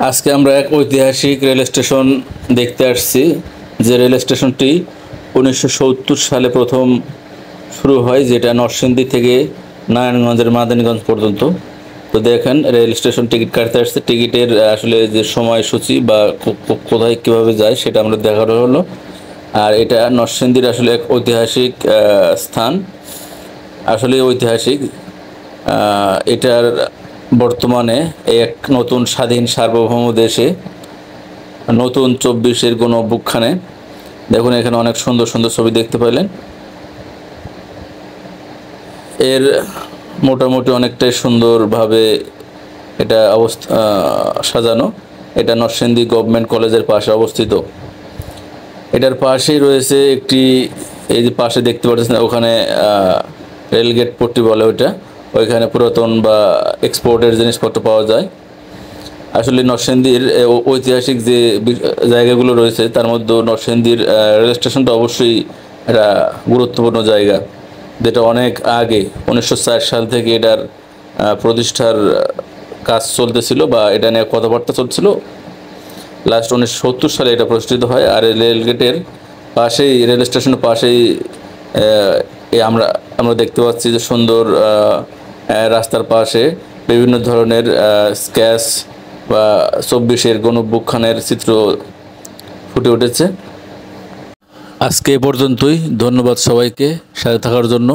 আজকে আমরা এক ঐতিহাসিক রেল স্টেশন দেখতে আসছি, যে রেল স্টেশনটি 1970 সালে প্রথম শুরু হয়, যেটা নরসিংদী থেকে নারায়ণগঞ্জের মাদারীগঞ্জ পর্যন্ত। তো দেখেন, রেল স্টেশন টিকিট কাটতে আসছে। টিকিটের আসলে যে সময়সূচি বা কোথায় কীভাবে যায় সেটা আমরা দেখানো হলো। আর এটা নরসিংদীর আসলে এক ঐতিহাসিক স্থান, আসলে ঐতিহাসিক। এটার বর্তমানে এক নতুন স্বাধীন সার্বভৌম দেশে নতুন 24-এর গণঅভ্যুত্থানে দেখুন, এখানে অনেক সুন্দর সুন্দর ছবি দেখতে পেলেন। এর মোটামুটি অনেকটাই সুন্দরভাবে এটা সাজানো। এটা নরসিংদী গভর্নমেন্ট কলেজের পাশে অবস্থিত। এটার পাশেই রয়েছে একটি, এই যে পাশে দেখতে পাচ্ছেন, ওখানে রেলগেট পট্টি বলে ওইটা, ওইখানে পুরাতন বা এক্সপোর্টের জিনিসপত্র পাওয়া যায়। আসলে নরসিংদীর ঐতিহাসিক যে জায়গাগুলো রয়েছে তার মধ্যে নরসিংদীর রেল স্টেশনটা অবশ্যই একটা গুরুত্বপূর্ণ জায়গা, যেটা অনেক আগে 1904 সাল থেকে এটার প্রতিষ্ঠার কাজ চলতেছিল বা এটা নিয়ে কথাবার্তা চলছিল। লাস্ট 1970 সালে এটা প্রতিষ্ঠিত হয়। আর রেলগেটের পাশেই, রেল স্টেশনের পাশেই আমরা দেখতে পাচ্ছি যে সুন্দর রাস্তার পাশে বিভিন্ন ধরনের স্কেচ বা 24-এর গণঅভ্যুত্থানের চিত্র ফুটে উঠেছে। আজকে এ পর্যন্তই। ধন্যবাদ সবাইকে সাথে থাকার জন্য।